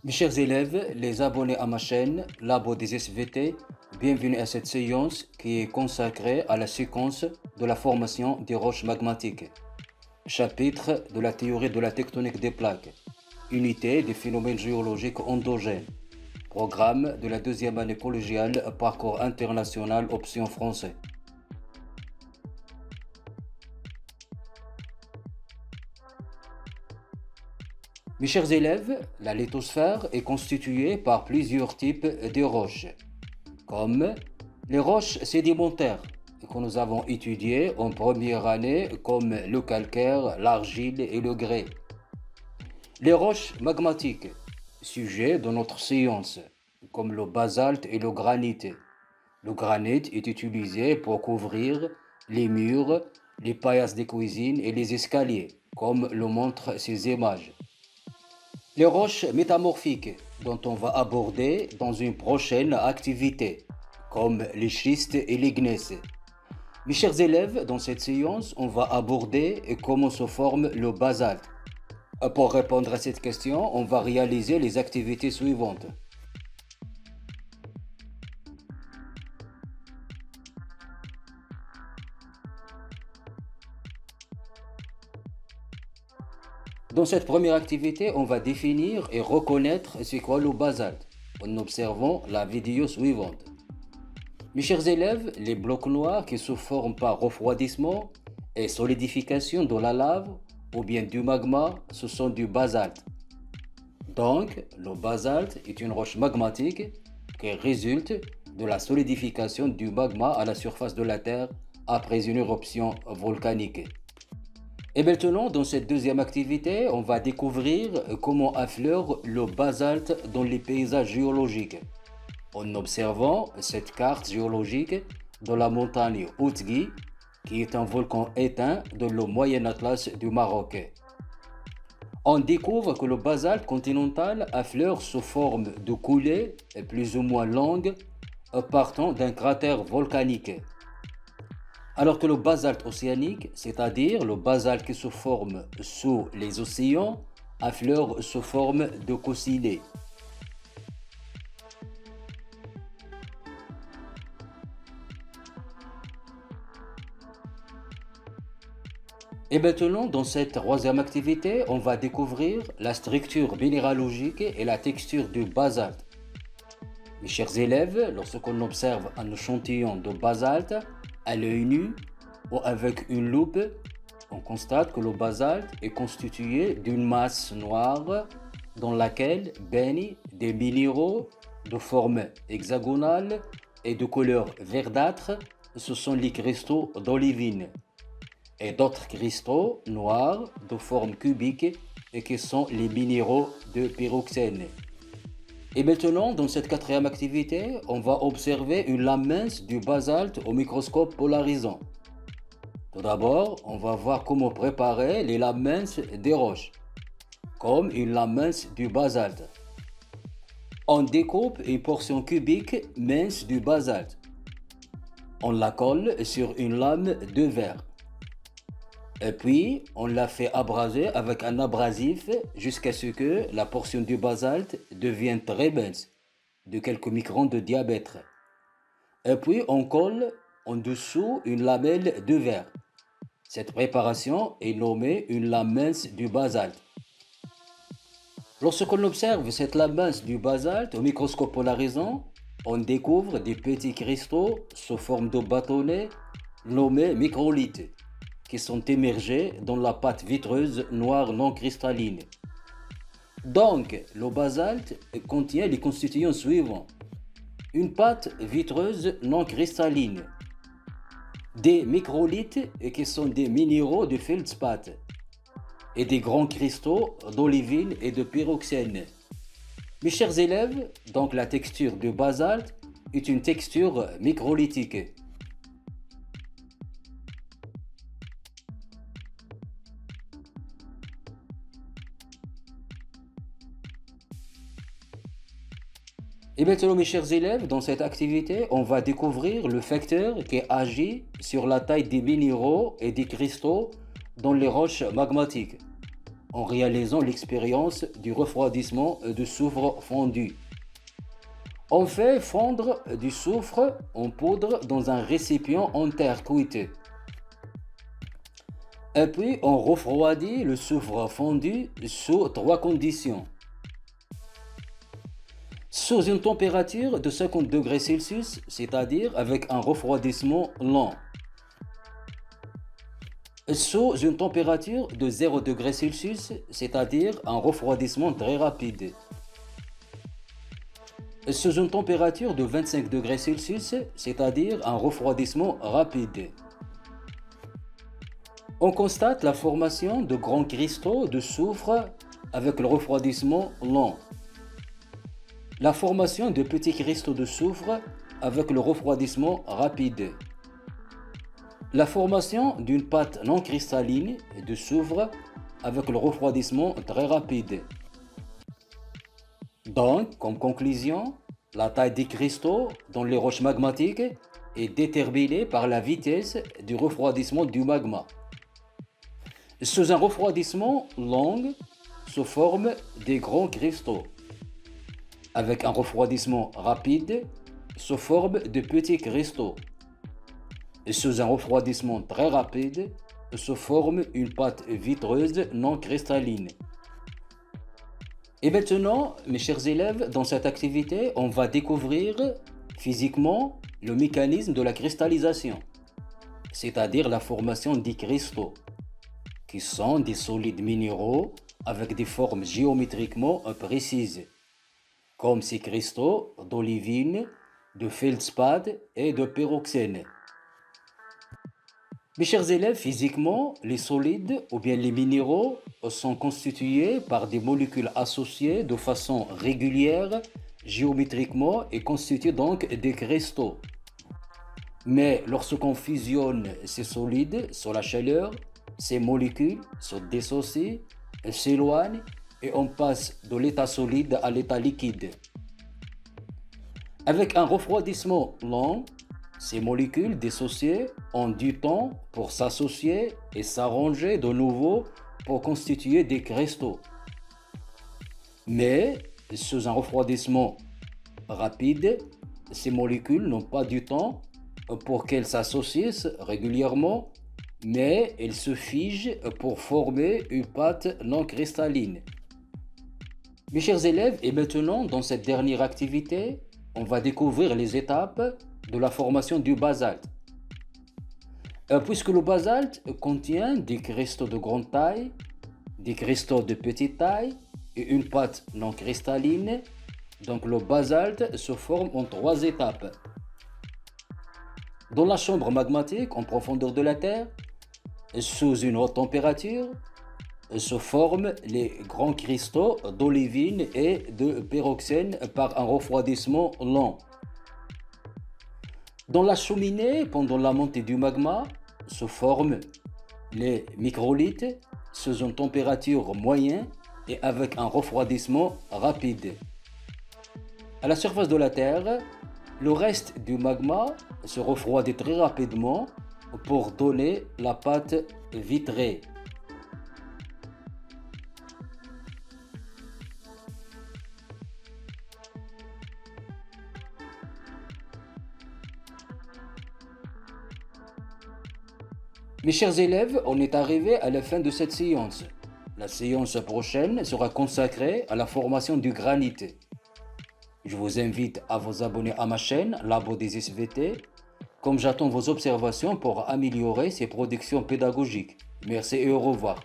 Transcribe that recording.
Mes chers élèves, les abonnés à ma chaîne Labo des SVT, bienvenue à cette séance qui est consacrée à la séquence de la formation des roches magmatiques. Chapitre de la théorie de la tectonique des plaques. Unité des phénomènes géologiques endogènes. Programme de la deuxième année collégiale, parcours international, option français. Mes chers élèves, la lithosphère est constituée par plusieurs types de roches, comme les roches sédimentaires que nous avons étudiées en première année, comme le calcaire, l'argile et le grès. Les roches magmatiques, sujet de notre séance, comme le basalte et le granit. Le granit est utilisé pour couvrir les murs, les paillasses de cuisine et les escaliers, comme le montrent ces images. Les roches métamorphiques, dont on va aborder dans une prochaine activité, comme les schistes et les gneiss. Mes chers élèves, dans cette séance, on va aborder comment se forme le basalte. Pour répondre à cette question, on va réaliser les activités suivantes. Dans cette première activité, on va définir et reconnaître c'est quoi le basalte en observant la vidéo suivante. Mes chers élèves, les blocs noirs qui se forment par refroidissement et solidification de la lave ou bien du magma, ce sont du basalte. Donc, le basalte est une roche magmatique qui résulte de la solidification du magma à la surface de la Terre après une éruption volcanique. Et maintenant, dans cette deuxième activité, on va découvrir comment affleure le basalte dans les paysages géologiques, en observant cette carte géologique de la montagne Oudgui, qui est un volcan éteint de le Moyen Atlas du Maroc. On découvre que le basalte continental affleure sous forme de coulées plus ou moins longues partant d'un cratère volcanique. Alors que le basalte océanique, c'est-à-dire le basalte qui se forme sous les océans, affleure sous forme de coccinelles. Et maintenant, dans cette troisième activité, on va découvrir la structure minéralogique et la texture du basalte. Mes chers élèves, lorsqu'on observe un échantillon de basalte à l'œil nu ou avec une loupe, on constate que le basalte est constitué d'une masse noire dans laquelle baignent des minéraux de forme hexagonale et de couleur verdâtre. Ce sont les cristaux d'olivine. Et d'autres cristaux noirs de forme cubique et qui sont les minéraux de pyroxène. Et maintenant, dans cette quatrième activité, on va observer une lame mince du basalte au microscope polarisant. Tout d'abord, on va voir comment préparer les lames minces des roches, comme une lame mince du basalte. On découpe une portion cubique mince du basalte. On la colle sur une lame de verre. Et puis, on la fait abraser avec un abrasif jusqu'à ce que la portion du basalte devienne très mince, de quelques microns de diamètre. Et puis, on colle en dessous une lamelle de verre. Cette préparation est nommée une lame mince du basalte. Lorsqu'on observe cette lame mince du basalte au microscope polarisant, on découvre des petits cristaux sous forme de bâtonnets nommés microlithes, qui sont émergés dans la pâte vitreuse noire non cristalline. Donc, le basalte contient les constituants suivants. Une pâte vitreuse non cristalline, des microlithes qui sont des minéraux de feldspath, et des grands cristaux d'olivine et de pyroxène. Mes chers élèves, donc la texture du basalte est une texture microlithique. Et maintenant, mes chers élèves, dans cette activité, on va découvrir le facteur qui agit sur la taille des minéraux et des cristaux dans les roches magmatiques. en réalisant l'expérience du refroidissement du soufre fondu. On fait fondre du soufre en poudre dans un récipient en terre cuite. Et puis on refroidit le soufre fondu sous trois conditions. Sous une température de 50 degrés Celsius, c'est-à-dire avec un refroidissement lent. Sous une température de 0 degrés Celsius, c'est-à-dire un refroidissement très rapide. Sous une température de 25 degrés Celsius, c'est-à-dire un refroidissement rapide. On constate la formation de grands cristaux de soufre avec le refroidissement lent. La formation de petits cristaux de soufre avec le refroidissement rapide. La formation d'une pâte non cristalline de soufre avec le refroidissement très rapide. Donc, comme conclusion, la taille des cristaux dans les roches magmatiques est déterminée par la vitesse du refroidissement du magma. Sous un refroidissement long se forment des grands cristaux. Avec un refroidissement rapide se forment de petits cristaux. Et sous un refroidissement très rapide se forme une pâte vitreuse non cristalline. Et maintenant, mes chers élèves, dans cette activité, on va découvrir physiquement le mécanisme de la cristallisation, c'est-à-dire la formation des cristaux, qui sont des solides minéraux avec des formes géométriquement précises, comme ces cristaux d'olivine, de feldspathe et de pyroxène. Mes chers élèves, physiquement, les solides ou bien les minéraux sont constitués par des molécules associées de façon régulière, géométriquement et constituent donc des cristaux. Mais lorsqu'on fusionne ces solides sous la chaleur, ces molécules se dissocient, s'éloignent et on passe de l'état solide à l'état liquide. Avec un refroidissement lent, ces molécules dissociées ont du temps pour s'associer et s'arranger de nouveau pour constituer des cristaux. Mais sous un refroidissement rapide, ces molécules n'ont pas du temps pour qu'elles s'associent régulièrement, mais elles se figent pour former une pâte non cristalline. Mes chers élèves, et maintenant dans cette dernière activité, on va découvrir les étapes de la formation du basalte. Puisque le basalte contient des cristaux de grande taille, des cristaux de petite taille et une pâte non cristalline, donc le basalte se forme en trois étapes. Dans la chambre magmatique en profondeur de la Terre, sous une haute température, se forment les grands cristaux d'olivine et de pyroxène par un refroidissement lent. Dans la cheminée, pendant la montée du magma, se forment les microlithes sous une température moyenne et avec un refroidissement rapide. À la surface de la Terre, le reste du magma se refroidit très rapidement pour donner la pâte vitrée. Mes chers élèves, on est arrivé à la fin de cette séance. La séance prochaine sera consacrée à la formation du granit. Je vous invite à vous abonner à ma chaîne Labo des SVT, comme j'attends vos observations pour améliorer ces productions pédagogiques. Merci et au revoir.